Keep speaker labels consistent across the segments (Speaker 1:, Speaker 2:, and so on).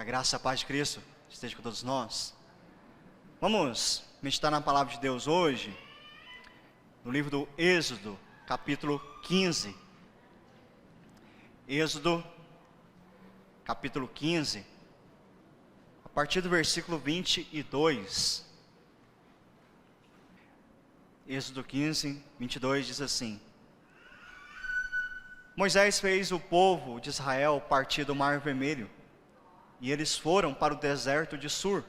Speaker 1: a graça e a paz de Cristo esteja com todos nós. Vamos meditar na palavra de Deus hoje, no livro do Êxodo, capítulo 15. Êxodo, capítulo 15, a partir do versículo 22. Êxodo 15, 22 diz assim: Moisés fez o povo de Israel partir do Mar Vermelho, e eles foram para o deserto de Sur.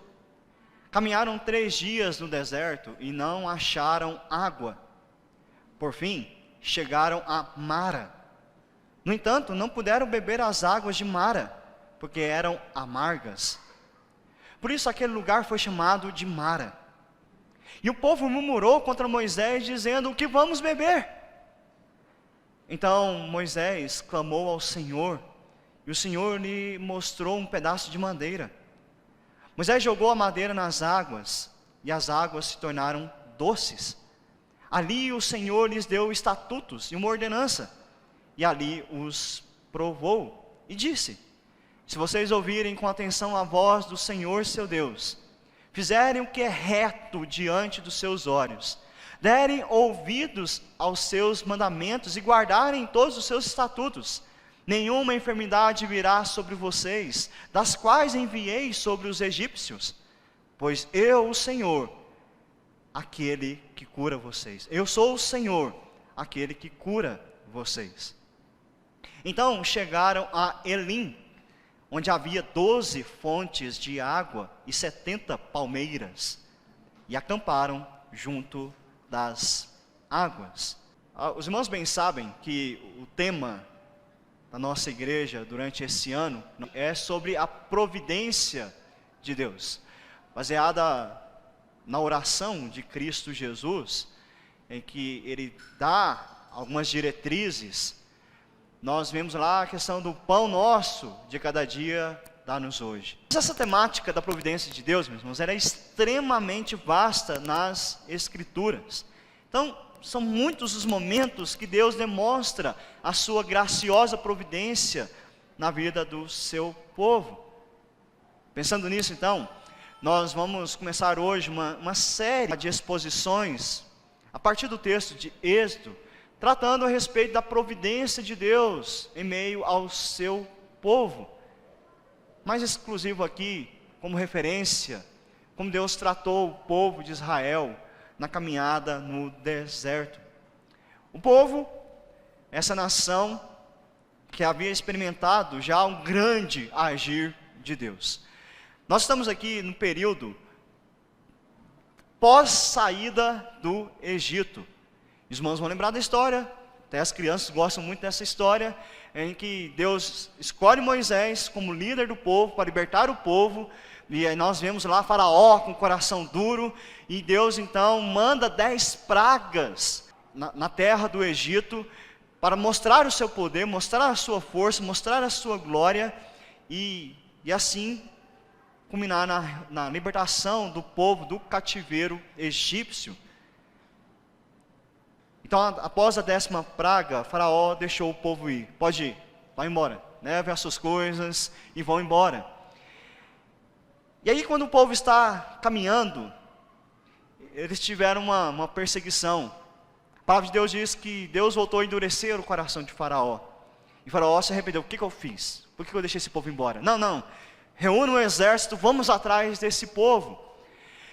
Speaker 1: Caminharam 3 dias no deserto e não acharam água. Por fim, chegaram a Mara. No entanto, não puderam beber as águas de Mara, porque eram amargas. Por isso aquele lugar foi chamado de Mara. E o povo murmurou contra Moisés, dizendo: o que vamos beber? Então Moisés clamou ao Senhor, e o Senhor lhe mostrou um pedaço de madeira. Moisés jogou a madeira nas águas, e as águas se tornaram doces. Ali o Senhor lhes deu estatutos e uma ordenança, e ali os provou, e disse: se vocês ouvirem com atenção a voz do Senhor seu Deus, fizerem o que é reto diante dos seus olhos, derem ouvidos aos seus mandamentos e guardarem todos os seus estatutos, nenhuma enfermidade virá sobre vocês, das quais enviei sobre os egípcios, pois eu, o Senhor, aquele que cura vocês. Eu sou o Senhor, aquele que cura vocês. Então chegaram a Elim, onde havia 12 fontes de água e 70 palmeiras, e acamparam junto das águas. Os irmãos bem sabem que o tema da nossa igreja durante esse ano é sobre a providência de Deus, baseada na oração de Cristo Jesus, em que Ele dá algumas diretrizes. Nós vemos lá a questão do pão nosso de cada dia, dá-nos hoje. Essa temática da providência de Deus, meus irmãos, ela é extremamente vasta nas Escrituras. Então, são muitos os momentos que Deus demonstra a sua graciosa providência na vida do seu povo. Pensando nisso, então, nós vamos começar hoje uma série de exposições, a partir do texto de Êxodo, tratando a respeito da providência de Deus em meio ao seu povo. Mais exclusivo aqui, como referência, como Deus tratou o povo de Israel na caminhada no deserto. O povo, essa nação que havia experimentado já um grande agir de Deus. Nós estamos aqui no período pós-saída do Egito. Os irmãos vão lembrar da história, até as crianças gostam muito dessa história, em que Deus escolhe Moisés como líder do povo, para libertar o povo, e aí nós vemos lá Faraó com o coração duro, e Deus então manda 10 pragas na terra do Egito, para mostrar o seu poder, mostrar a sua força, mostrar a sua glória, e assim culminar na libertação do povo do cativeiro egípcio. Então, após a 10ª praga, Faraó deixou o povo ir. Pode ir, vai embora, leve as suas coisas e vão embora. E aí, quando o povo está caminhando, eles tiveram uma perseguição. A palavra de Deus diz que Deus voltou a endurecer o coração de Faraó. E Faraó se arrependeu. O que eu fiz? Por que eu deixei esse povo embora? Não, reúne um exército, vamos atrás desse povo.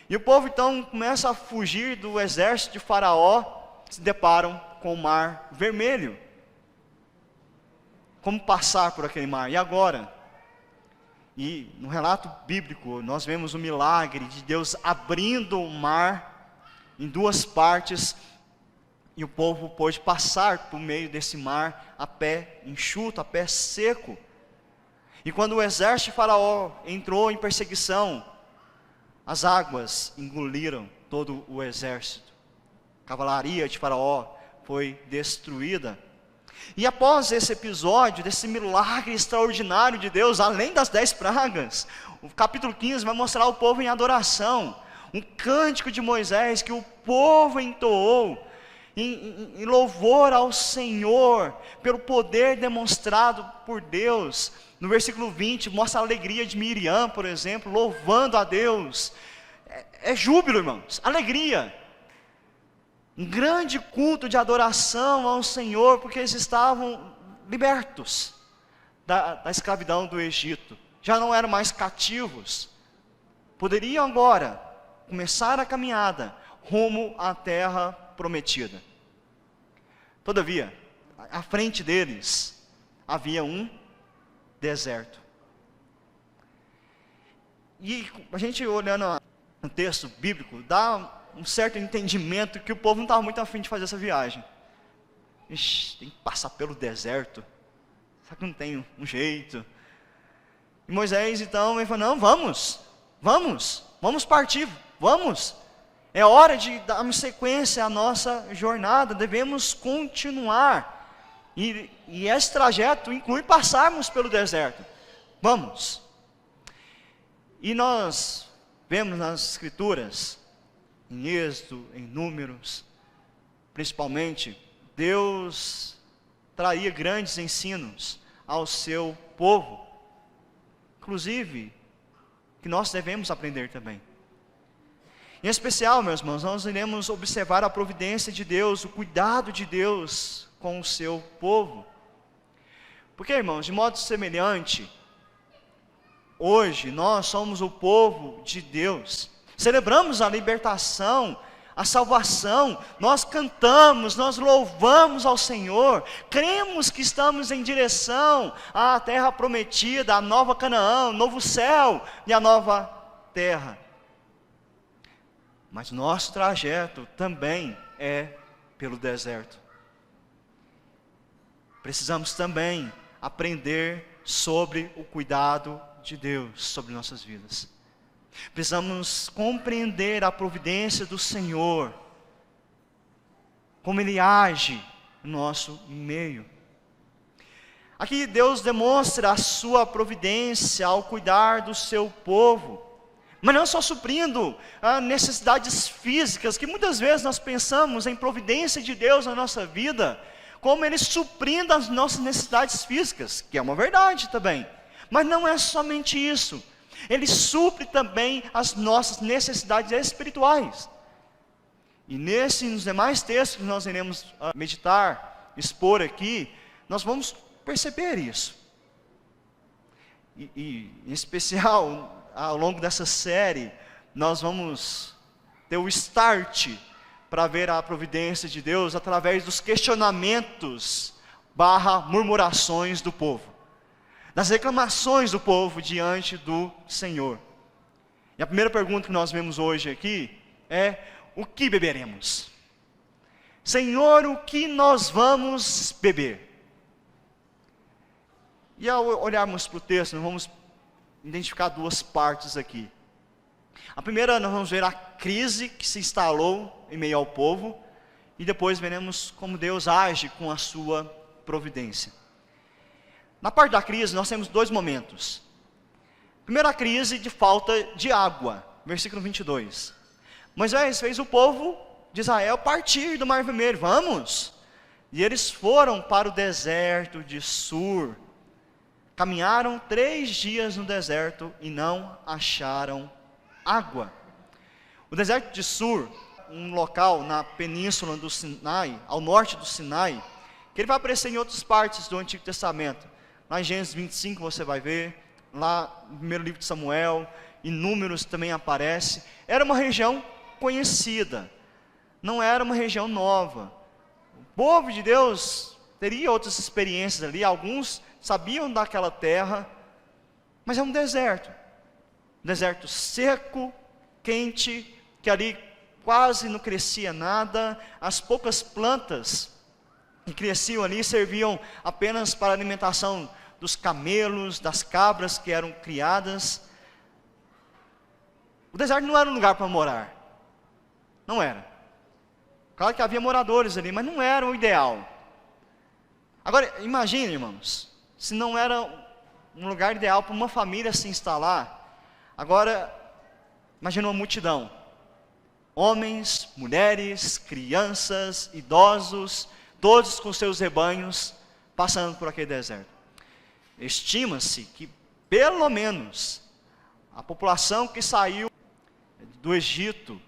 Speaker 1: E o povo então começa a fugir do exército de Faraó, se deparam com o Mar Vermelho. Como passar por aquele mar? E agora? E no relato bíblico, nós vemos o milagre de Deus abrindo o mar em 2 partes, e o povo pôde passar por meio desse mar a pé enxuto, a pé seco. E quando o exército de Faraó entrou em perseguição, as águas engoliram todo o exército. A cavalaria de Faraó foi destruída. E após esse episódio, desse milagre extraordinário de Deus, além das 10 pragas, o capítulo 15 vai mostrar o povo em adoração. Um cântico de Moisés que o povo entoou em louvor ao Senhor, pelo poder demonstrado por Deus No versículo 20, mostra a alegria de Miriam, por exemplo, louvando a Deus. É júbilo, irmãos, alegria. Um grande culto de adoração ao Senhor, porque eles estavam libertos da escravidão do Egito. Já não eram mais cativos. Poderiam agora começar a caminhada rumo à terra prometida. Todavia, à frente deles havia um deserto. E a gente olhando no texto bíblico, dá um certo entendimento que o povo não estava muito afim de fazer essa viagem. Ixi, tem que passar pelo deserto. Será que não tem um jeito? E Moisés então, ele falou, não, vamos partir, vamos. É hora de darmos sequência à nossa jornada, devemos continuar. E esse trajeto inclui passarmos pelo deserto. Vamos. E nós vemos nas Escrituras, em Êxodo, em Números, principalmente, Deus traria grandes ensinos ao seu povo, inclusive, que nós devemos aprender também. Em especial, meus irmãos, nós iremos observar a providência de Deus, o cuidado de Deus com o seu povo. Porque, irmãos, de modo semelhante, hoje nós somos o povo de Deus. Celebramos a libertação, a salvação, nós cantamos, nós louvamos ao Senhor, cremos que estamos em direção à terra prometida, à nova Canaã, o novo céu e a nova terra. Mas nosso trajeto também é pelo deserto. Precisamos também aprender sobre o cuidado de Deus sobre nossas vidas. Precisamos compreender a providência do Senhor, como Ele age no nosso meio. Aqui Deus demonstra a sua providência ao cuidar do seu povo, mas não só suprindo necessidades físicas, que muitas vezes nós pensamos em providência de Deus na nossa vida, como Ele suprindo as nossas necessidades físicas, que é uma verdade também, mas não é somente isso. Ele supre também as nossas necessidades espirituais. E nos demais textos que nós iremos meditar, expor aqui, nós vamos perceber isso. E em especial, ao longo dessa série, nós vamos ter o start para ver a providência de Deus através dos questionamentos / murmurações do povo. Das reclamações do povo diante do Senhor. E a primeira pergunta que nós vemos hoje aqui é: o que beberemos? Senhor, o que nós vamos beber? E ao olharmos para o texto, nós vamos identificar duas partes aqui. A primeira, nós vamos ver a crise que se instalou em meio ao povo, e depois veremos como Deus age com a sua providência. Na parte da crise, nós temos dois momentos. Primeiro, a crise de falta de água, versículo 22. Moisés fez o povo de Israel partir do Mar Vermelho, vamos! E eles foram para o deserto de Sur. Caminharam 3 dias no deserto e não acharam água. O deserto de Sur, um local na península do Sinai, ao norte do Sinai, que ele vai aparecer em outras partes do Antigo Testamento. Lá em Gênesis 25 você vai ver, lá no primeiro livro de Samuel, em Números também aparece. Era uma região conhecida, não era uma região nova. O povo de Deus teria outras experiências ali, alguns sabiam daquela terra, mas é um deserto seco, quente, que ali quase não crescia nada. As poucas plantas que cresciam ali serviam apenas para a alimentação dos camelos, das cabras que eram criadas. O deserto não era um lugar para morar, não era. Claro que havia moradores ali, mas não era o ideal. Agora, imagine, irmãos, se não era um lugar ideal para uma família se instalar. Agora, imagine uma multidão, homens, mulheres, crianças, idosos, todos com seus rebanhos, passando por aquele deserto. Estima-se que, pelo menos, a população que saiu do Egito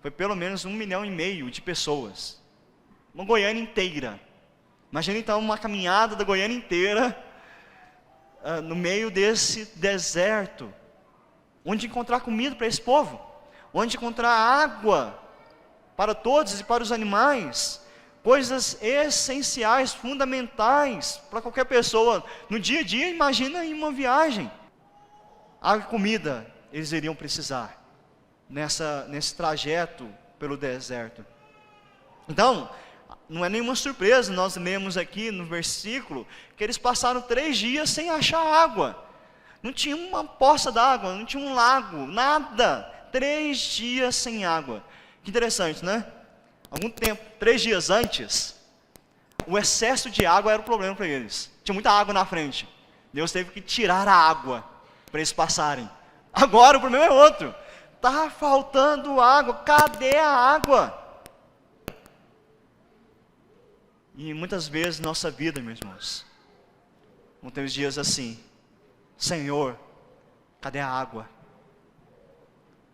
Speaker 1: foi pelo menos 1,5 milhão de pessoas. Uma Goiânia inteira. Imagina então uma caminhada da Goiânia inteira no meio desse deserto. Onde encontrar comida para esse povo? Onde encontrar água para todos e para os animais? Coisas essenciais, fundamentais para qualquer pessoa. No dia a dia, imagina em uma viagem. Água e comida eles iriam precisar nesse trajeto pelo deserto. Então, não é nenhuma surpresa, nós lemos aqui no versículo que eles passaram 3 dias sem achar água. Não tinha uma poça d'água, não tinha um lago, nada. 3 dias sem água. Que interessante, né? Algum tempo, 3 dias antes, o excesso de água era o problema para eles. Tinha muita água na frente. Deus teve que tirar a água para eles passarem. Agora o problema é outro. Está faltando água. Cadê a água? E muitas vezes nossa vida, meus irmãos, vão ter os dias assim: Senhor, cadê a água?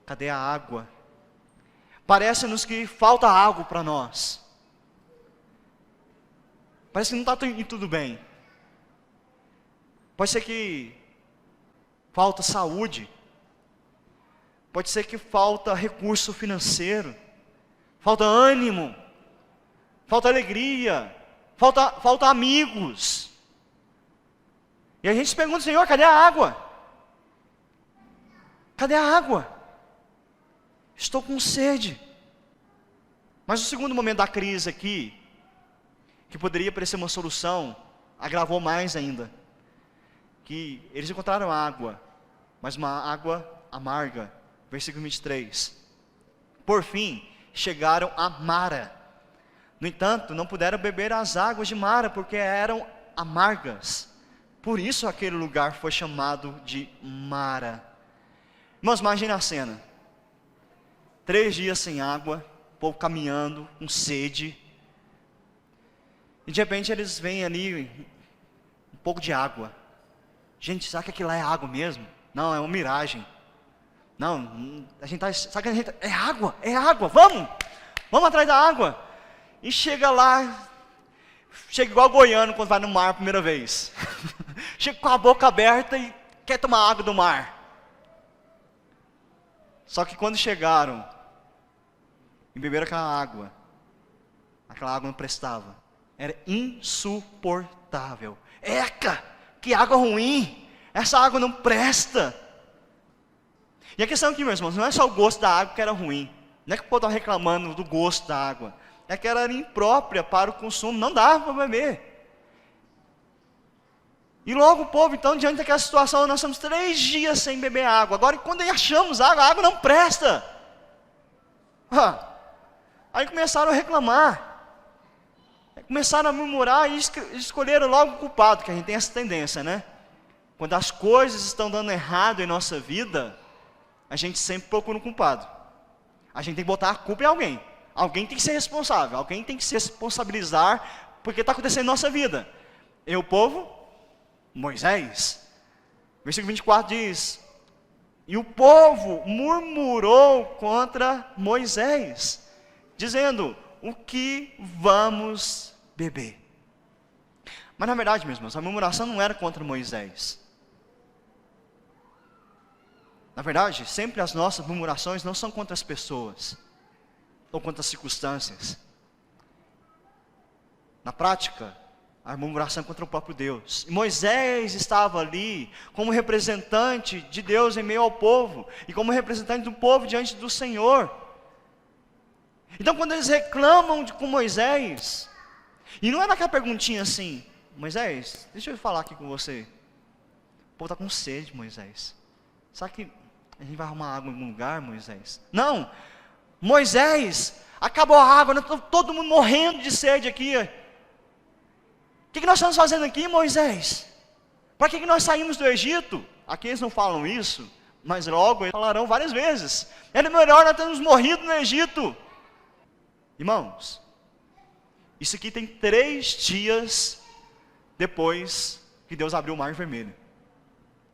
Speaker 1: Cadê a água? Parece-nos que falta algo para nós. Parece que não está tudo bem. Pode ser que falta saúde. Pode ser que falta recurso financeiro. Falta ânimo. Falta alegria. Falta amigos. E a gente se pergunta: Senhor, cadê a água? Cadê a água? Estou com sede. Mas o segundo momento da crise aqui, que poderia parecer uma solução, agravou mais ainda. Que eles encontraram água, mas uma água amarga. Versículo 23. Por fim, chegaram a Mara. No entanto, não puderam beber as águas de Mara, porque eram amargas. Por isso aquele lugar foi chamado de Mara. Irmãos, imagine a cena. 3 dias sem água, o povo caminhando, com sede. E de repente eles veem ali um pouco de água. Gente, será que aquilo lá é água mesmo? Não, é uma miragem. Não, a gente está, sabe que a gente, é água, vamos atrás da água. E chega lá, chega igual goiano quando vai no mar a primeira vez. Chega com a boca aberta e quer tomar água do mar. Só que quando chegaram e beberam aquela água não prestava. Era insuportável. Eca, que água ruim, essa água não presta. E a questão aqui, meus irmãos, não é só o gosto da água que era ruim. Não é que o povo estava reclamando do gosto da água. É que ela era imprópria para o consumo, não dava para beber. E logo o povo, então, diante daquela situação, nós estamos 3 dias sem beber água. Agora, quando achamos água, a água não presta. Aí começaram a reclamar. Começaram a murmurar e escolheram logo o culpado, que a gente tem essa tendência, né? Quando as coisas estão dando errado em nossa vida, a gente sempre procura um culpado. A gente tem que botar a culpa em alguém. Alguém tem que ser responsável, alguém tem que se responsabilizar porque está acontecendo em nossa vida. E o povo? Moisés. Versículo 24 diz: e o povo murmurou contra Moisés, dizendo: o que vamos beber? Mas na verdade, meus irmãos, a murmuração não era contra Moisés. Na verdade, sempre as nossas murmurações não são contra as pessoas ou contra as circunstâncias. Na prática, a murmuração é contra o próprio Deus. E Moisés estava ali como representante de Deus em meio ao povo, e como representante do povo diante do Senhor. Então quando eles reclamam com Moisés, e não é naquela perguntinha assim: Moisés, deixa eu falar aqui com você. O povo está com sede, Moisés. Será que a gente vai arrumar água em algum lugar, Moisés? Não, Moisés, acabou a água, nós estamos todo mundo morrendo de sede aqui. O que nós estamos fazendo aqui, Moisés? Para que nós saímos do Egito? Aqui eles não falam isso, mas logo eles falarão várias vezes. Era melhor nós termos morrido no Egito. Irmãos, isso aqui tem 3 dias depois que que Deus abriu o mar vermelho.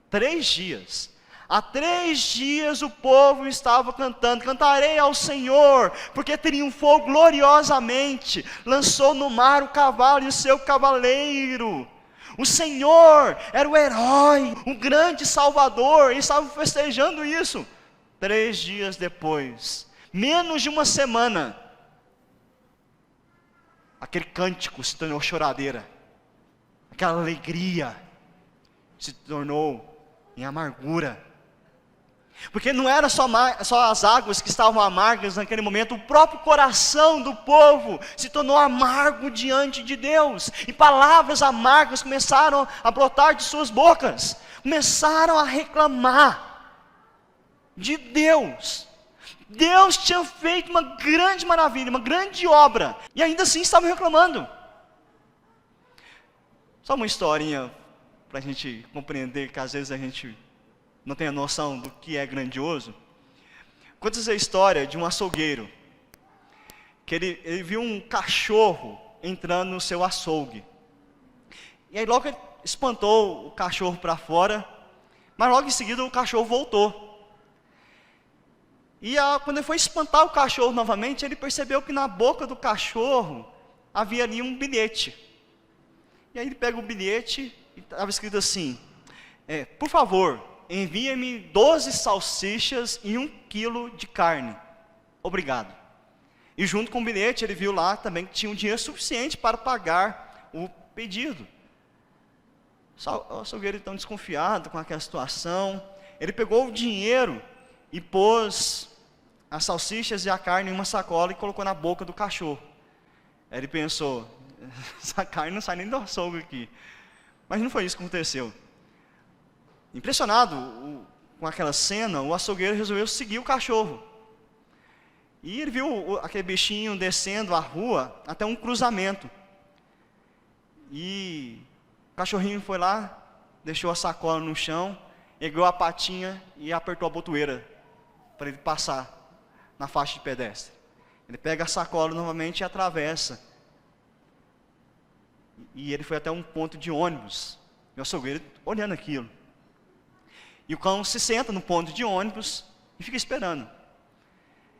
Speaker 1: 3 dias. Há 3 dias o povo estava cantando: cantarei ao Senhor, porque triunfou gloriosamente, lançou no mar o cavalo e o seu cavaleiro. O Senhor era o herói, o grande Salvador, e estavam festejando isso. 3 dias depois, menos de uma semana, aquele cântico se tornou choradeira, aquela alegria se tornou em amargura, porque não era só as águas que estavam amargas naquele momento, o próprio coração do povo se tornou amargo diante de Deus, e palavras amargas começaram a brotar de suas bocas, começaram a reclamar de Deus. Deus tinha feito uma grande maravilha, uma grande obra, e ainda assim estavam reclamando. Só uma historinha para a gente compreender que às vezes a gente não tem a noção do que é grandioso. Conta-se a história de um açougueiro, que ele viu um cachorro entrando no seu açougue, e aí logo ele espantou o cachorro para fora, mas logo em seguida o cachorro voltou. E quando ele foi espantar o cachorro novamente, ele percebeu que na boca do cachorro havia ali um bilhete. E aí ele pega o bilhete e estava escrito assim: por favor, envie-me 12 salsichas e 1 quilo de carne. Obrigado. E junto com o bilhete ele viu lá também que tinha um dinheiro suficiente para pagar o pedido. O açougueiro tão desconfiado com aquela situação, ele pegou o dinheiro e pôs as salsichas e a carne em uma sacola e colocou na boca do cachorro. Aí ele pensou: essa carne não sai nem do açougue aqui. Mas não foi isso que aconteceu. Impressionado com aquela cena, o açougueiro resolveu seguir o cachorro. E ele viu aquele bichinho descendo a rua até um cruzamento. E o cachorrinho foi lá, deixou a sacola no chão, ergueu a patinha e apertou a botoeira para ele passar na faixa de pedestre. Ele pega a sacola novamente e atravessa. E ele foi até um ponto de ônibus. E o açougueiro olhando aquilo. E o cão se senta no ponto de ônibus e fica esperando.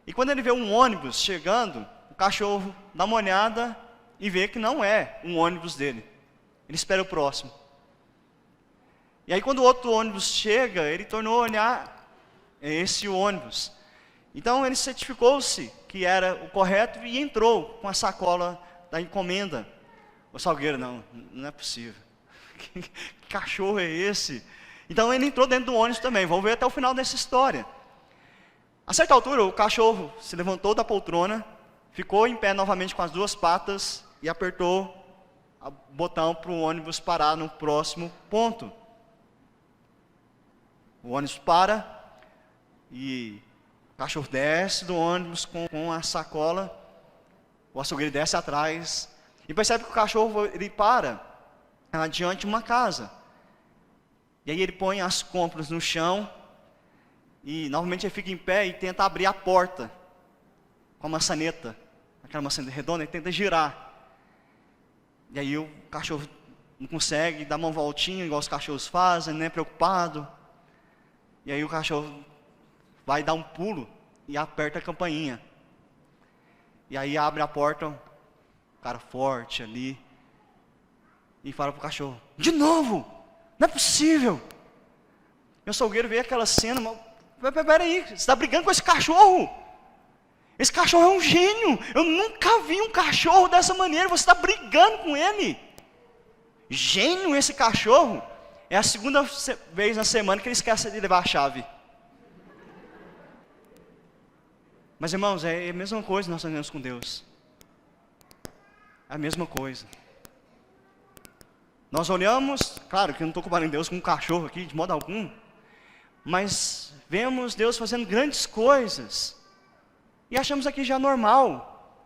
Speaker 1: E quando ele vê um ônibus chegando, o cachorro dá uma olhada e vê que não é um ônibus dele. Ele espera o próximo. E aí quando o outro ônibus chega, ele tornou a olhar esse ônibus. Então ele certificou-se que era o correto e entrou com a sacola da encomenda. O açougueiro: não é possível. Que cachorro é esse? Então ele entrou dentro do ônibus também. Vamos ver até o final dessa história. A certa altura o cachorro se levantou da poltrona, ficou em pé novamente com as 2 patas e apertou o botão para o ônibus parar no próximo ponto. O ônibus para e o cachorro desce do ônibus com a sacola. O açougueiro desce atrás e percebe que o cachorro ele para diante de uma casa. E aí ele põe as compras no chão e novamente ele fica em pé e tenta abrir a porta com a maçaneta, aquela maçaneta redonda, ele tenta girar. E aí o cachorro não consegue, dá uma voltinha igual os cachorros fazem, né, preocupado. E aí o cachorro vai dar um pulo e aperta a campainha. E aí abre a porta, um cara forte ali, e fala pro cachorro: de novo, não é possível. E o açougueiro vê aquela cena: peraí, você está brigando com esse cachorro? Esse cachorro é um gênio, eu nunca vi um cachorro dessa maneira, você está brigando com ele. Gênio esse cachorro. É a 2ª vez na semana que ele esquece de levar a chave. Mas irmãos, é a mesma coisa que nós fazemos com Deus. É a mesma coisa. Nós olhamos, claro que eu não estou comparando Deus com um cachorro aqui, de modo algum, mas vemos Deus fazendo grandes coisas, e achamos aqui já normal,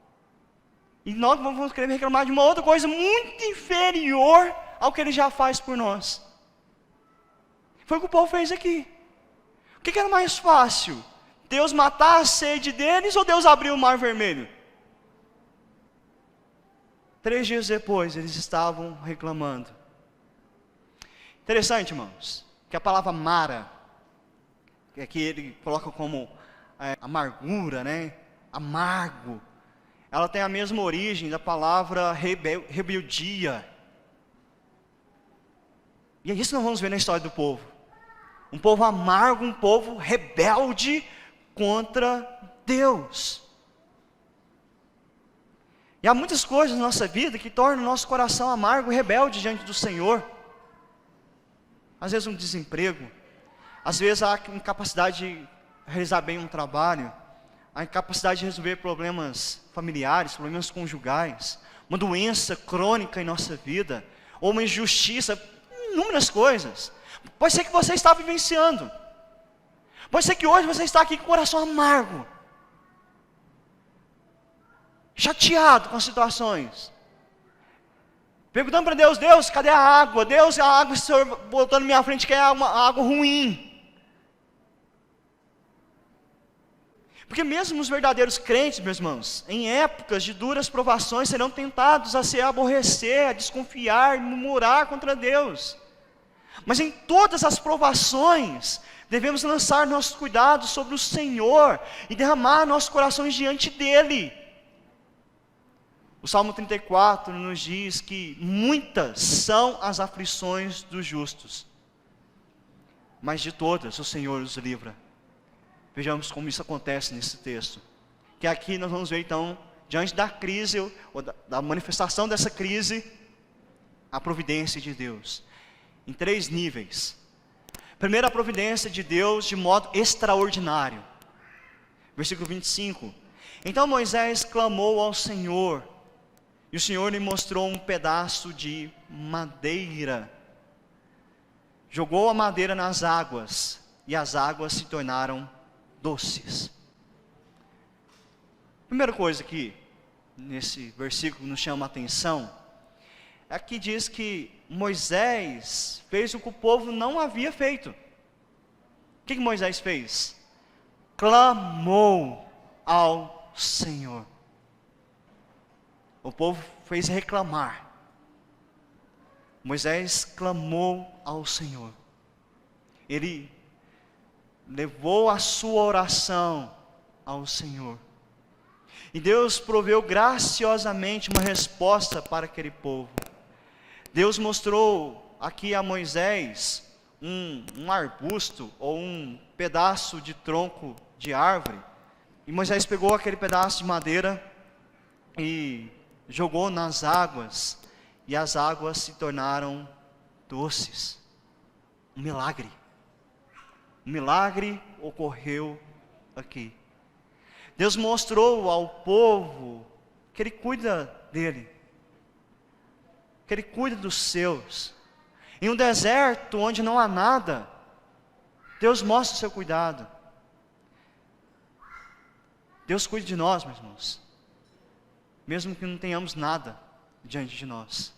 Speaker 1: e nós vamos querer reclamar de uma outra coisa muito inferior ao que Ele já faz por nós. Foi o que o povo fez aqui. O que era mais fácil? Deus matar a sede deles ou Deus abrir o mar vermelho? 3 dias depois eles estavam reclamando. Interessante, irmãos, que a palavra Mara, que ele coloca como amargura, né? Amargo. Ela tem a mesma origem da palavra rebeldia. E é isso que nós vamos ver na história do povo. Um povo amargo, um povo rebelde contra Deus. E há muitas coisas na nossa vida que tornam o nosso coração amargo e rebelde diante do Senhor. Às vezes um desemprego, às vezes a incapacidade de realizar bem um trabalho, a incapacidade de resolver problemas familiares, problemas conjugais, uma doença crônica em nossa vida, ou uma injustiça, inúmeras coisas. Pode ser que você está vivenciando, pode ser que hoje você está aqui com o coração amargo, chateado com as situações, perguntando para Deus: Deus, cadê a água? Deus, a água que o Senhor botou na minha frente, que é uma água ruim. Porque mesmo os verdadeiros crentes, meus irmãos, em épocas de duras provações, serão tentados a se aborrecer, a desconfiar, murmurar contra Deus. Mas em todas as provações, devemos lançar nossos cuidados sobre o Senhor e derramar nossos corações diante dEle. O Salmo 34 nos diz que muitas são as aflições dos justos, mas de todas o Senhor os livra. Vejamos como isso acontece nesse texto. Que aqui nós vamos ver então, diante da crise, ou da manifestação dessa crise, a providência de Deus. Em 3 níveis. Primeiro, a providência de Deus de modo extraordinário. Versículo 25. Então Moisés clamou ao Senhor, e o Senhor lhe mostrou um pedaço de madeira. Jogou a madeira nas águas, e as águas se tornaram doces. Primeira coisa que nesse versículo nos chama a atenção é que diz que Moisés fez o que o povo não havia feito. O que Moisés fez? Clamou ao Senhor. O povo fez reclamar. Moisés clamou ao Senhor. Ele levou a sua oração ao Senhor. E Deus proveu graciosamente uma resposta para aquele povo. Deus mostrou aqui a Moisés um arbusto ou um pedaço de tronco de árvore. E Moisés pegou aquele pedaço de madeira e jogou nas águas. E as águas se tornaram doces. Um milagre. Um milagre ocorreu aqui. Deus mostrou ao povo que Ele cuida dele, que Ele cuida dos seus. Em um deserto onde não há nada, Deus mostra o seu cuidado. Deus cuida de nós, meus irmãos, mesmo que não tenhamos nada diante de nós.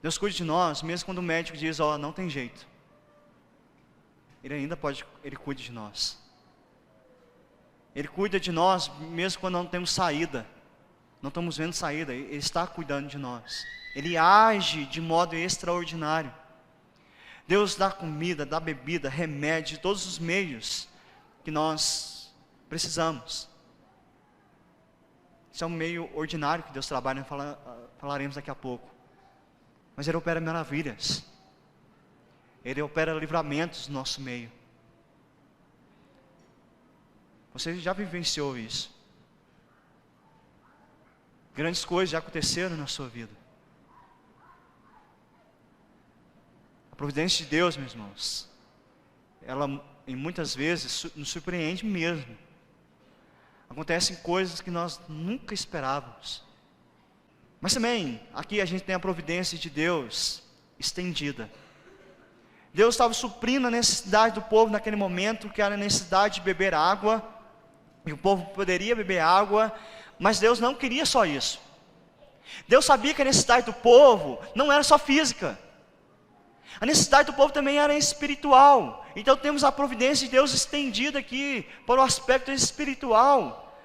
Speaker 1: Deus cuida de nós, mesmo quando o médico diz: não tem jeito. Ele cuida de nós. Ele cuida de nós, mesmo quando não temos saída. Não estamos vendo saída, Ele está cuidando de nós. Ele age de modo extraordinário. Deus dá comida, dá bebida, remédio, todos os meios que nós precisamos. Isso é um meio ordinário que Deus trabalha, falaremos daqui a pouco. Mas Ele opera maravilhas. Ele opera livramentos no nosso meio. Você já vivenciou isso. Grandes coisas já aconteceram na sua vida. A providência de Deus, meus irmãos, ela em muitas vezes nos surpreende mesmo. Acontecem coisas que nós nunca esperávamos. Mas também, aqui a gente tem a providência de Deus estendida. Deus estava suprindo a necessidade do povo naquele momento, que era a necessidade de beber água, e o povo poderia beber água, mas Deus não queria só isso. Deus sabia que a necessidade do povo não era só física, a necessidade do povo também era espiritual. Então temos a providência de Deus estendida aqui para o aspecto espiritual.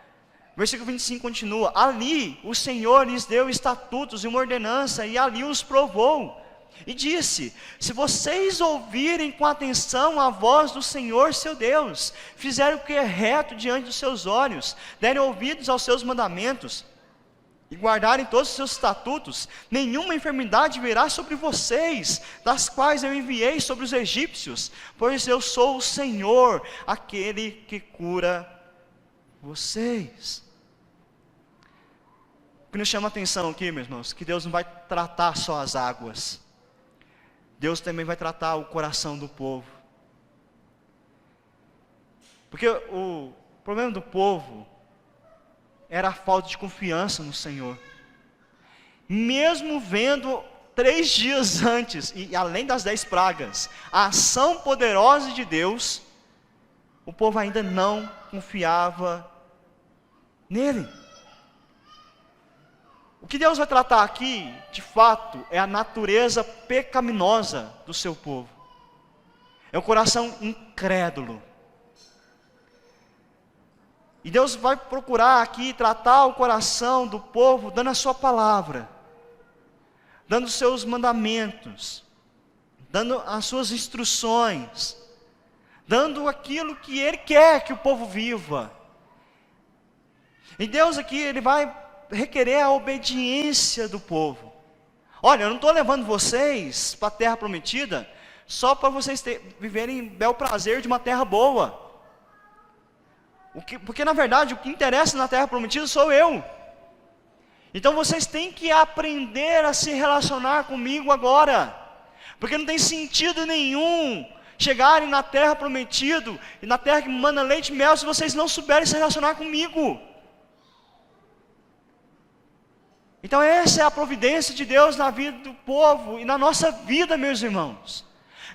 Speaker 1: Versículo 25 continua: ali o Senhor lhes deu estatutos e uma ordenança, e ali os provou. E disse: se vocês ouvirem com atenção a voz do Senhor seu Deus, fizerem o que é reto diante dos seus olhos, derem ouvidos aos seus mandamentos, e guardarem todos os seus estatutos, nenhuma enfermidade virá sobre vocês, das quais eu enviei sobre os egípcios, pois eu sou o Senhor, aquele que cura vocês. O que nos chama a atenção aqui, meus irmãos, que Deus não vai tratar só as águas, Deus também vai tratar o coração do povo. Porque o problema do povo era a falta de confiança no Senhor. Mesmo vendo 3 dias antes, e além das 10 pragas, a ação poderosa de Deus, o povo ainda não confiava nele. O que Deus vai tratar aqui, de fato, é a natureza pecaminosa do seu povo. É o coração incrédulo. E Deus vai procurar aqui tratar o coração do povo, dando a sua palavra, dando os seus mandamentos, dando as suas instruções, dando aquilo que Ele quer que o povo viva. E Deus aqui, Ele vai requerer a obediência do povo. Olha, eu não estou levando vocês para a terra prometida só para vocês viverem em bel prazer de uma terra boa. Porque na verdade o que interessa na terra prometida sou eu. Então vocês têm que aprender a se relacionar comigo agora. Porque não tem sentido nenhum chegarem na terra prometida e na terra que manda leite e mel se vocês não souberem se relacionar comigo. Então essa é a providência de Deus na vida do povo e na nossa vida, meus irmãos.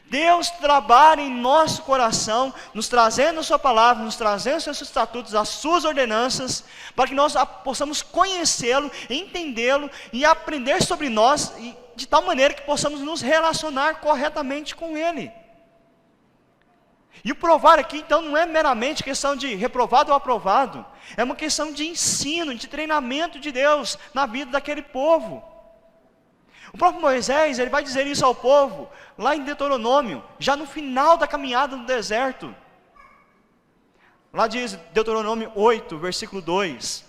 Speaker 1: Deus trabalha em nosso coração, nos trazendo a sua palavra, nos trazendo os seus estatutos, as suas ordenanças, para que nós possamos conhecê-lo, entendê-lo e aprender sobre nós, de tal maneira que possamos nos relacionar corretamente com Ele. E o provar aqui então não é meramente questão de reprovado ou aprovado, é uma questão de ensino, de treinamento de Deus na vida daquele povo. O próprio Moisés, ele vai dizer isso ao povo, lá em Deuteronômio, já no final da caminhada no deserto. Lá diz Deuteronômio 8, versículo 2: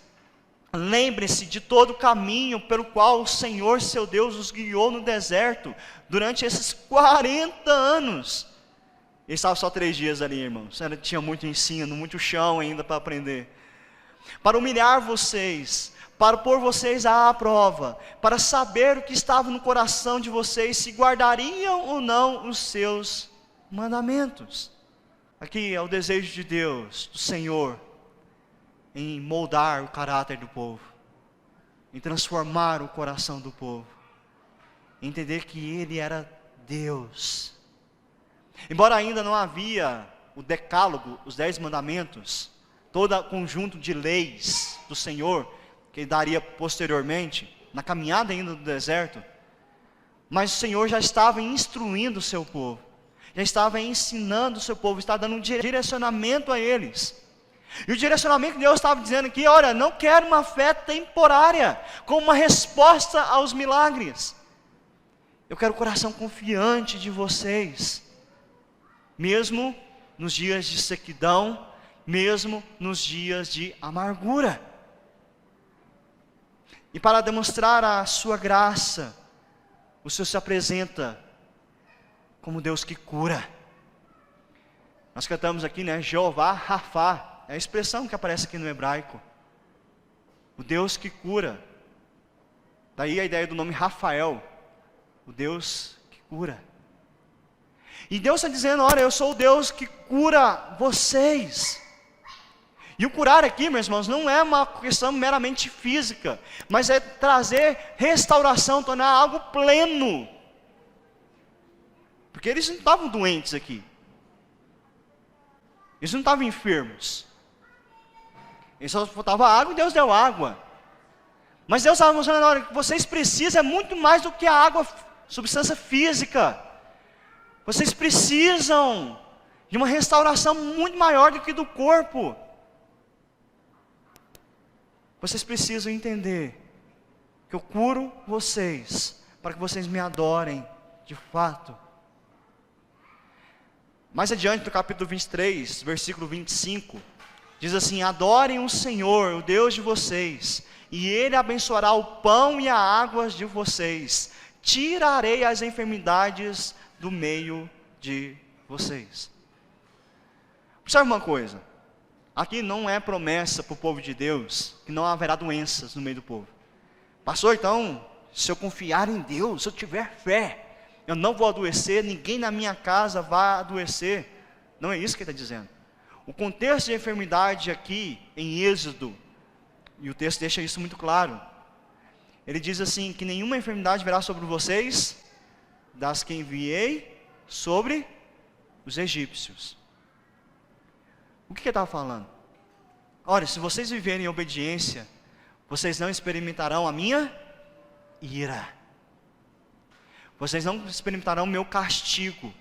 Speaker 1: lembre-se de todo o caminho pelo qual o Senhor seu Deus os guiou no deserto, durante esses 40 anos. Ele estava só 3 dias ali, irmãos, tinha muito ensino, muito chão ainda para aprender. Para humilhar vocês, para pôr vocês à prova, para saber o que estava no coração de vocês, se guardariam ou não os seus mandamentos. Aqui é o desejo de Deus, do Senhor, em moldar o caráter do povo, em transformar o coração do povo, entender que Ele era Deus. Embora ainda não havia o decálogo, os 10 mandamentos, todo o conjunto de leis do Senhor, que Ele daria posteriormente, na caminhada ainda do deserto, mas o Senhor já estava instruindo o seu povo, já estava ensinando o seu povo, estava dando um direcionamento a eles. E o direcionamento que Deus estava dizendo aqui: olha, não quero uma fé temporária, como uma resposta aos milagres. Eu quero o coração confiante de vocês, mesmo nos dias de sequidão, mesmo nos dias de amargura. E para demonstrar a sua graça, o Senhor se apresenta como Deus que cura. Nós cantamos aqui, né? Jeová Rafá, é a expressão que aparece aqui no hebraico. O Deus que cura. Daí a ideia do nome Rafael, o Deus que cura. E Deus está dizendo: olha, eu sou o Deus que cura vocês. E o curar aqui, meus irmãos, não é uma questão meramente física, mas é trazer restauração, tornar algo pleno. Porque eles não estavam doentes aqui, eles não estavam enfermos, eles só faltava água e Deus deu água. Mas Deus estava mostrando: olha, que vocês precisam muito mais do que a água, substância física. Vocês precisam de uma restauração muito maior do que do corpo. vocês precisam entender que eu curo vocês, para que vocês me adorem de fato. Mais adiante, no capítulo 23, versículo 25, diz assim: adorem o Senhor, o Deus de vocês, e Ele abençoará o pão e a água de vocês. Tirarei as enfermidades do meio de vocês. Observe uma coisa, aqui não é promessa para o povo de Deus que não haverá doenças no meio do povo. Pastor, então, se eu confiar em Deus, se eu tiver fé, eu não vou adoecer, ninguém na minha casa vai adoecer. Não é isso que ele está dizendo. O contexto de enfermidade aqui, em Êxodo, e o texto deixa isso muito claro, ele diz assim, que nenhuma enfermidade virá sobre vocês, das que enviei sobre os egípcios. O que ele estava falando? Olha, se vocês viverem em obediência, vocês não experimentarão a minha ira. Vocês não experimentarão o meu castigo.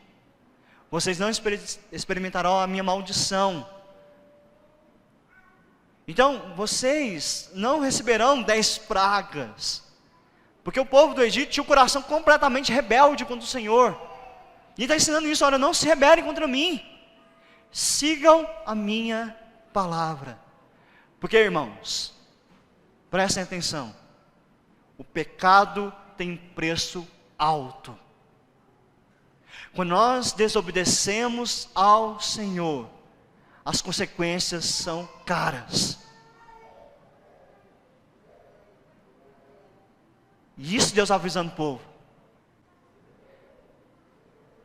Speaker 1: Vocês não experimentarão a minha maldição. Então, vocês não receberão 10 pragas. Porque o povo do Egito tinha o coração completamente rebelde contra o Senhor. E ele está ensinando isso, olha, não se rebelem contra mim. Sigam a minha palavra. Porque, irmãos, prestem atenção. O pecado tem preço alto. Quando nós desobedecemos ao Senhor, as consequências são caras. E isso Deus avisando o povo.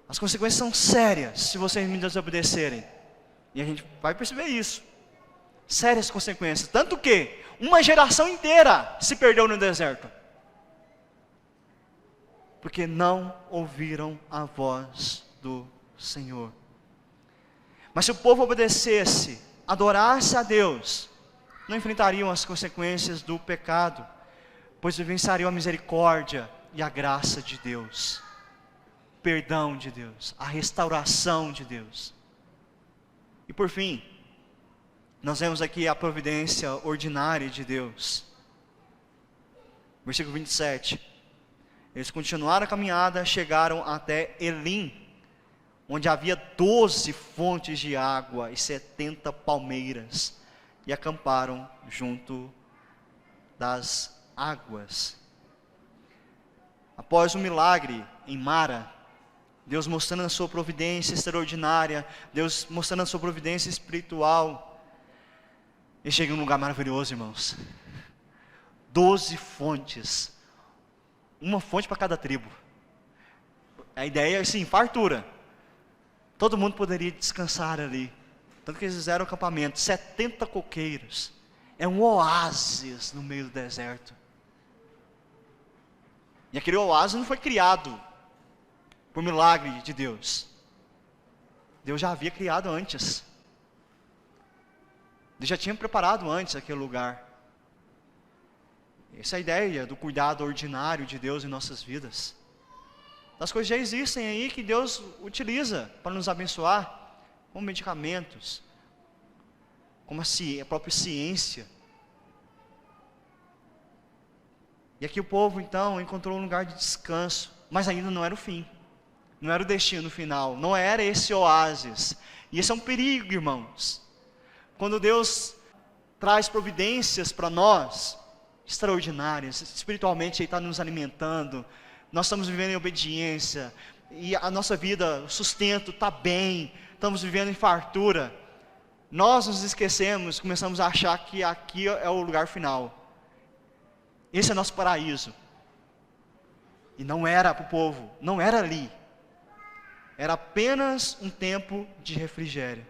Speaker 1: As consequências são sérias se vocês me desobedecerem. E a gente vai perceber isso. Sérias consequências. Tanto que uma geração inteira se perdeu no deserto. Porque não ouviram a voz do Senhor. Mas se o povo obedecesse, adorasse a Deus, não enfrentariam as consequências do pecado, pois vivenciariam a misericórdia e a graça de Deus, o perdão de Deus, a restauração de Deus. E por fim, nós vemos aqui a providência ordinária de Deus. Versículo 27. Eles continuaram a caminhada, chegaram até Elim, onde havia 12 fontes de água e 70 palmeiras, e acamparam junto das águas. Após o milagre em Mara, Deus mostrando a sua providência extraordinária, Deus mostrando a sua providência espiritual, e chega em um lugar maravilhoso, irmãos. 12 fontes, uma fonte para cada tribo. A ideia é assim, fartura. Todo mundo poderia descansar ali. Tanto que eles fizeram acampamento, 70 coqueiros. É um oásis no meio do deserto. E aquele oásis não foi criado por milagre de Deus. Deus já havia criado antes. Deus já tinha preparado antes aquele lugar. Essa é a ideia do cuidado ordinário de Deus em nossas vidas. As coisas já existem aí que Deus utiliza para nos abençoar, como medicamentos, como a própria ciência. E aqui o povo então encontrou um lugar de descanso, mas ainda não era o fim, não era o destino final, não era esse oásis. E esse é um perigo, irmãos. Quando Deus traz providências para nós, extraordinárias, espiritualmente Ele está nos alimentando, nós estamos vivendo em obediência, e a nossa vida, o sustento está bem, estamos vivendo em fartura, nós nos esquecemos, começamos a achar que aqui é o lugar final, esse é nosso paraíso, e não era para o povo, não era ali, era apenas um tempo de refrigério.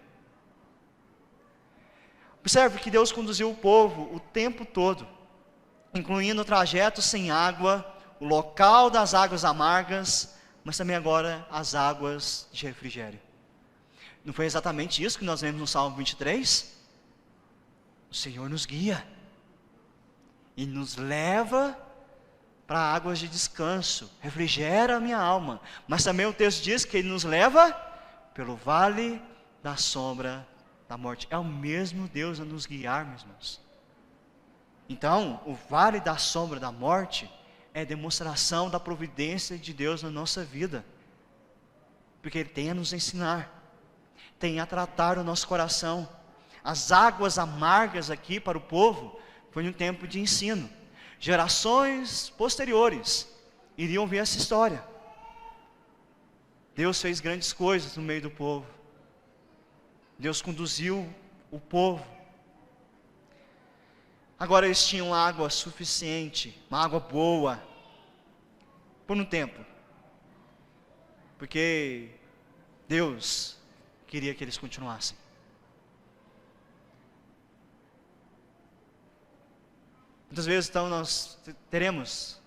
Speaker 1: Observe que Deus conduziu o povo o tempo todo, incluindo o trajeto sem água, o local das águas amargas, mas também agora as águas de refrigério. Não foi exatamente isso que nós vemos no Salmo 23? O Senhor nos guia e nos leva para águas de descanso, refrigera a minha alma, mas também o texto diz que Ele nos leva pelo vale da sombra da morte. É o mesmo Deus a nos guiar, meus irmãos. Então, o vale da sombra da morte é demonstração da providência de Deus na nossa vida, porque Ele tem a nos ensinar, tem a tratar o nosso coração. As águas amargas aqui para o povo foi um tempo de ensino. Gerações posteriores iriam ver essa história. Deus fez grandes coisas no meio do povo. Deus conduziu o povo. Agora eles tinham água suficiente, uma água boa, por um tempo. Porque Deus queria que eles continuassem. Muitas vezes, então, nós teremos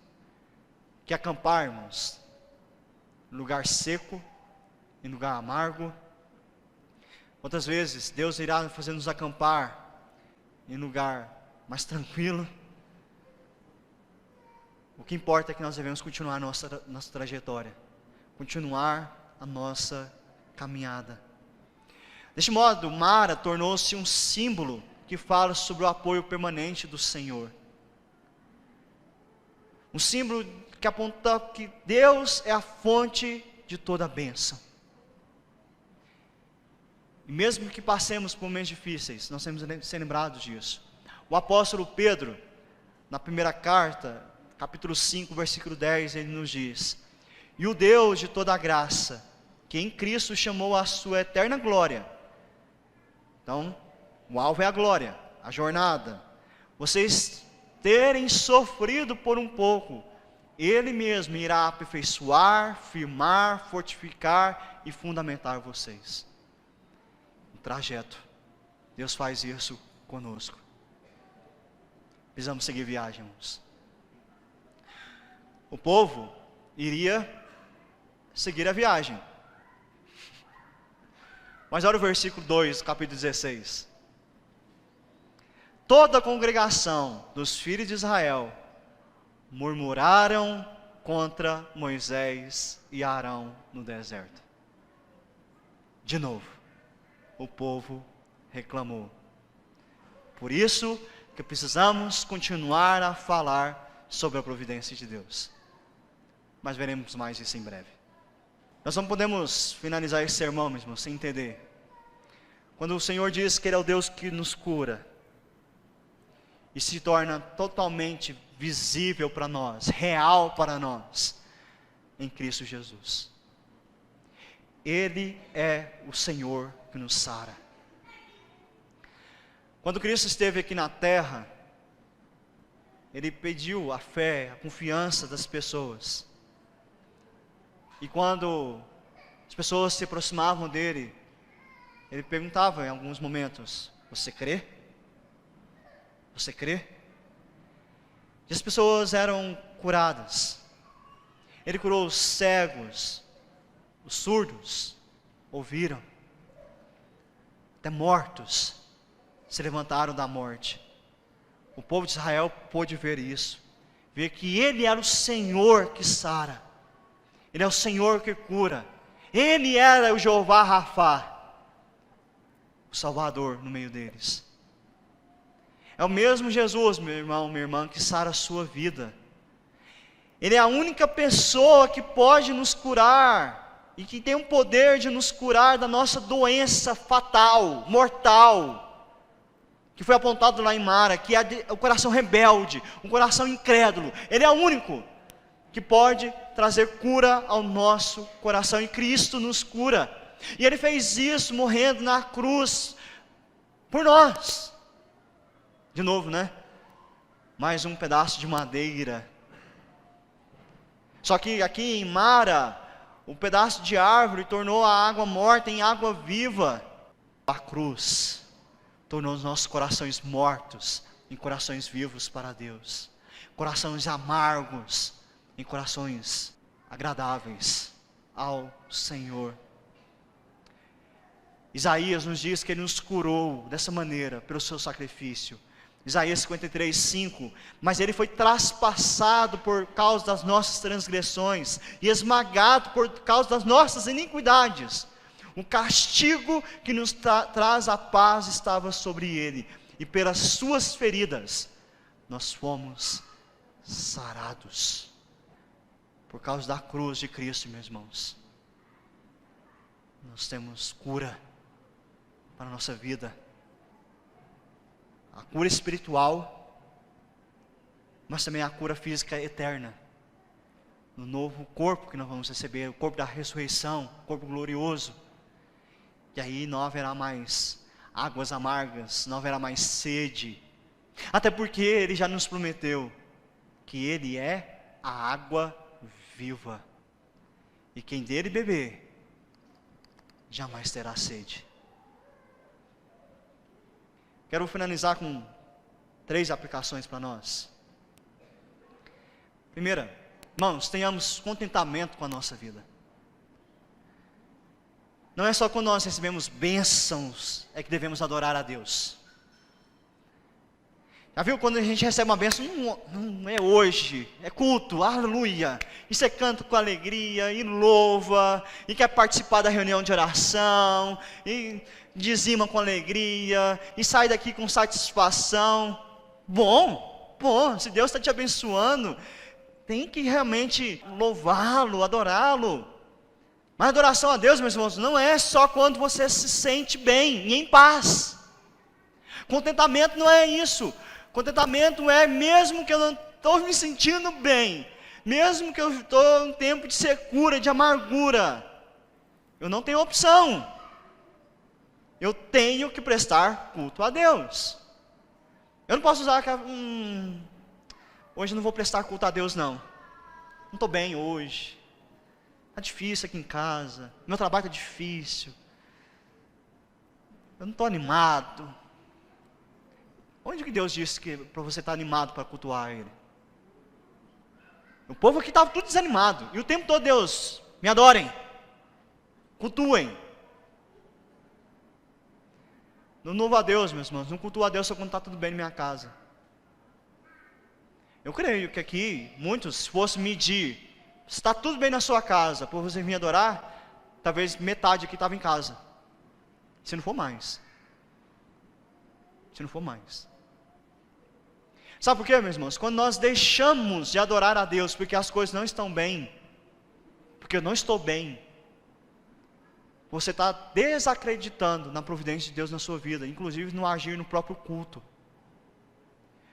Speaker 1: que acamparmos em lugar seco, em lugar amargo. Outras vezes, Deus irá fazer nos acampar em lugar mais tranquilo. O que importa é que nós devemos continuar a nossa trajetória, continuar a nossa caminhada. Deste modo, Mara tornou-se um símbolo que fala sobre o apoio permanente do Senhor. Um símbolo que aponta que Deus é a fonte de toda a bênção. E mesmo que passemos por momentos difíceis, nós temos que ser lembrados disso. O apóstolo Pedro, na primeira carta, capítulo 5, versículo 10, ele nos diz: e o Deus de toda a graça, que em Cristo chamou a sua eterna glória. Então, o alvo é a glória, a jornada. Vocês terem sofrido por um pouco, Ele mesmo irá aperfeiçoar, firmar, fortificar e fundamentar vocês. Um trajeto. Deus faz isso conosco. Precisamos seguir viagem, irmãos. O povo iria seguir a viagem. Mas olha o versículo 2, capítulo 16. Toda a congregação dos filhos de Israel murmuraram contra Moisés e Arão no deserto. De novo, o povo reclamou. Por isso que precisamos continuar a falar sobre a providência de Deus. Mas veremos mais isso em breve. Nós não podemos finalizar esse sermão, mesmo, sem entender. Quando o Senhor diz que Ele é o Deus que nos cura, e se torna totalmente visível para nós, real para nós, em Cristo Jesus. Ele é o Senhor que nos sara. Quando Cristo esteve aqui na terra, Ele pediu a fé, a confiança das pessoas. E quando as pessoas se aproximavam dele, Ele perguntava em alguns momentos: você crê? Você crê? E as pessoas eram curadas. Ele curou os cegos, os surdos ouviram, até mortos se levantaram da morte. O povo de Israel pôde ver isso, ver que Ele era o Senhor que sara, Ele é o Senhor que cura, Ele era o Jeová Rafá, o Salvador no meio deles. É o mesmo Jesus, meu irmão, minha irmã, que sara a sua vida. Ele é a única pessoa que pode nos curar, e que tem o poder de nos curar da nossa doença fatal, mortal, que foi apontado lá em Mara, que é o coração rebelde, o coração incrédulo. Ele é o único que pode trazer cura ao nosso coração, e Cristo nos cura. E Ele fez isso morrendo na cruz por nós. De novo, né? Mais um pedaço de madeira. Só que aqui em Mara, um pedaço de árvore tornou a água morta em água viva. A cruz tornou os nossos corações mortos em corações vivos para Deus. Corações amargos em corações agradáveis ao Senhor. Isaías nos diz que Ele nos curou dessa maneira, pelo seu sacrifício. Isaías 53, 5, mas Ele foi traspassado por causa das nossas transgressões, e esmagado por causa das nossas iniquidades. O castigo que nos traz a paz estava sobre Ele, e pelas suas feridas nós fomos sarados. Por causa da cruz de Cristo, meus irmãos, nós temos cura para a nossa vida. A cura espiritual, mas também a cura física eterna. No novo corpo que nós vamos receber, o corpo da ressurreição, o corpo glorioso. E aí não haverá mais águas amargas, não haverá mais sede. Até porque Ele já nos prometeu que Ele é a água viva. E quem dele beber, jamais terá sede. Quero finalizar com 3 aplicações para nós. Primeira, irmãos, tenhamos contentamento com a nossa vida. Não é só quando nós recebemos bênçãos é que devemos adorar a Deus. Já viu, quando a gente recebe uma bênção, não é hoje, é culto, aleluia. E você canta com alegria, e louva, e quer participar da reunião de oração, e dizima com alegria, e sai daqui com satisfação. Bom, se Deus está te abençoando, tem que realmente louvá-lo, adorá-lo. Mas adoração a Deus, meus irmãos, não é só quando você se sente bem e em paz. Contentamento não é isso. Contentamento é mesmo que eu não estou me sentindo bem, mesmo que eu estou em tempo de secura, de amargura, eu não tenho opção. Eu tenho que prestar culto a Deus. Eu não posso usar aquela, hoje eu não vou prestar culto a Deus não estou bem hoje, está difícil aqui em casa, meu trabalho está difícil, eu não estou animado. Onde que Deus disse que para você estar animado para cultuar Ele? O povo aqui estava tudo desanimado, e o tempo todo: Deus, me adorem, cultuem. Não louvo a Deus, meus irmãos, não cultuo a Deus só quando está tudo bem na minha casa. Eu creio que aqui, muitos, se fosse medir, se está tudo bem na sua casa, por você vir adorar, talvez metade aqui estava em casa, se não for mais. Se não for mais. Sabe por quê, meus irmãos? Quando nós deixamos de adorar a Deus porque as coisas não estão bem, porque eu não estou bem, você está desacreditando na providência de Deus na sua vida, inclusive no agir no próprio culto,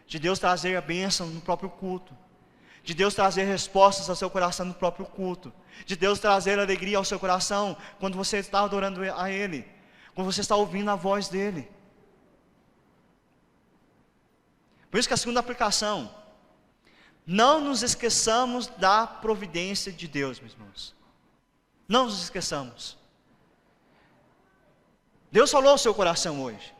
Speaker 1: de Deus trazer a bênção no próprio culto, de Deus trazer respostas ao seu coração no próprio culto, de Deus trazer alegria ao seu coração quando você está adorando a Ele, quando você está ouvindo a voz dEle. Por isso que a segunda aplicação: não nos esqueçamos da providência de Deus, meus irmãos. Não nos esqueçamos. Deus falou ao seu coração hoje.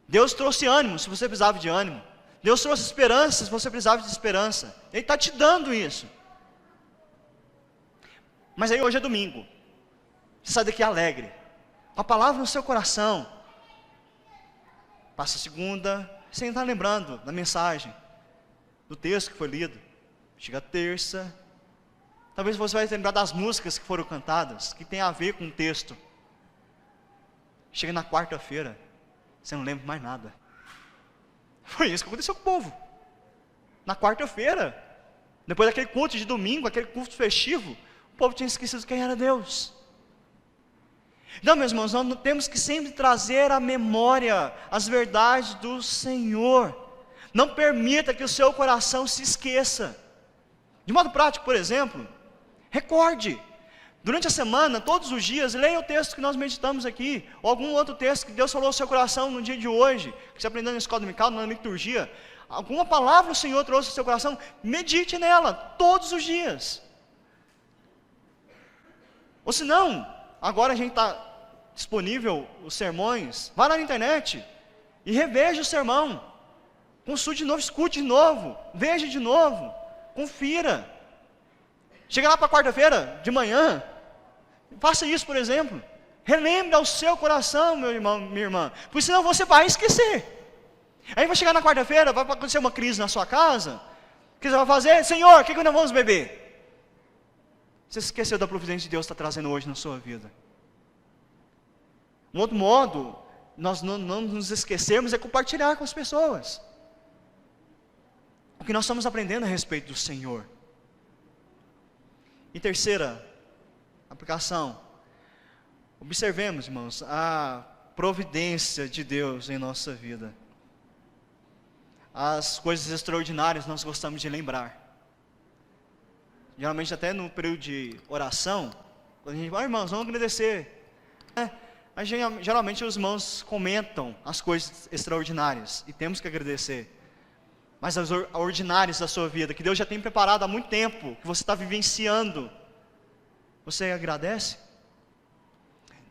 Speaker 1: Deus trouxe ânimo, se você precisava de ânimo. Deus trouxe esperança, se você precisava de esperança. Ele está te dando isso. Mas aí hoje é domingo. Você sai daqui alegre, com a palavra no seu coração. Passa a segunda, você não está lembrando da mensagem, do texto que foi lido. Chega a terça, talvez você vai lembrar das músicas que foram cantadas, que tem a ver com o texto. Chega na quarta-feira, você não lembra mais nada. Foi isso que aconteceu com o povo. Na quarta-feira, depois daquele culto de domingo, aquele culto festivo, o povo tinha esquecido quem era Deus. Então, meus irmãos, nós temos que sempre trazer à memória as verdades do Senhor. Não permita que o seu coração se esqueça. De modo prático, por exemplo, recorde. Durante a semana, todos os dias, leia o texto que nós meditamos aqui, ou algum outro texto que Deus falou ao seu coração no dia de hoje, que você aprendeu na escola dominical, na liturgia. Alguma palavra o Senhor trouxe ao seu coração, medite nela, todos os dias. Ou se não, agora a gente está disponível, os sermões, vá lá na internet, e reveja o sermão, consulte de novo, escute de novo, veja de novo, confira. Chega lá para quarta-feira, de manhã, faça isso, por exemplo. Relembre ao seu coração, meu irmão, minha irmã, porque senão você vai esquecer. Aí vai chegar na quarta-feira, vai acontecer uma crise na sua casa, o que você vai fazer? Senhor, o que nós vamos beber? Você esqueceu da providência de Deus que está trazendo hoje na sua vida. Um outro modo, nós não nos esquecermos, é compartilhar com as pessoas. que nós estamos aprendendo a respeito do Senhor. E terceira aplicação, observemos, irmãos, a providência de Deus em nossa vida. As coisas extraordinárias nós gostamos de lembrar. Geralmente até no período de oração, quando a gente fala, irmãos, vamos agradecer. Geralmente os irmãos comentam as coisas extraordinárias, e temos que agradecer. Mas as ordinárias da sua vida, que Deus já tem preparado há muito tempo, que você está vivenciando, você agradece?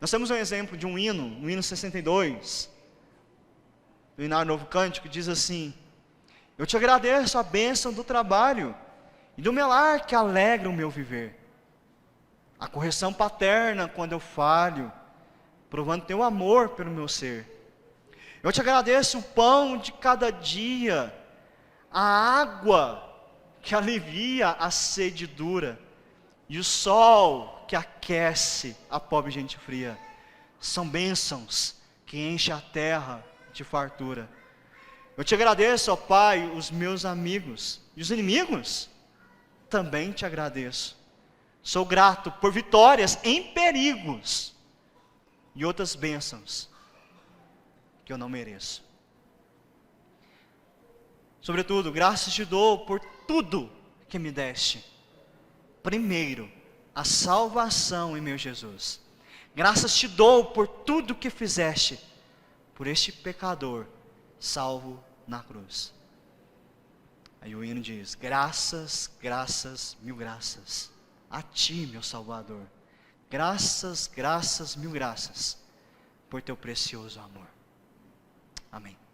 Speaker 1: Nós temos um exemplo de um hino, no hino 62, do Hinário Novo Cântico, que diz assim: eu te agradeço a bênção do trabalho, e do meu lar que alegra o meu viver, a correção paterna quando eu falho, provando teu amor pelo meu ser. Eu te agradeço o pão de cada dia, a água que alivia a sede dura, e o sol que aquece a pobre gente fria. São bênçãos que enchem a terra de fartura. Eu te agradeço, ó Pai, os meus amigos, e os inimigos também te agradeço. Sou grato por vitórias em perigos, e outras bênçãos que eu não mereço. Sobretudo, graças te dou por tudo que me deste. Primeiro, a salvação em meu Jesus. Graças te dou por tudo que fizeste, por este pecador salvo na cruz. Aí o hino diz: graças, graças, mil graças a ti, meu Salvador. Graças, graças, mil graças por teu precioso amor. Amém.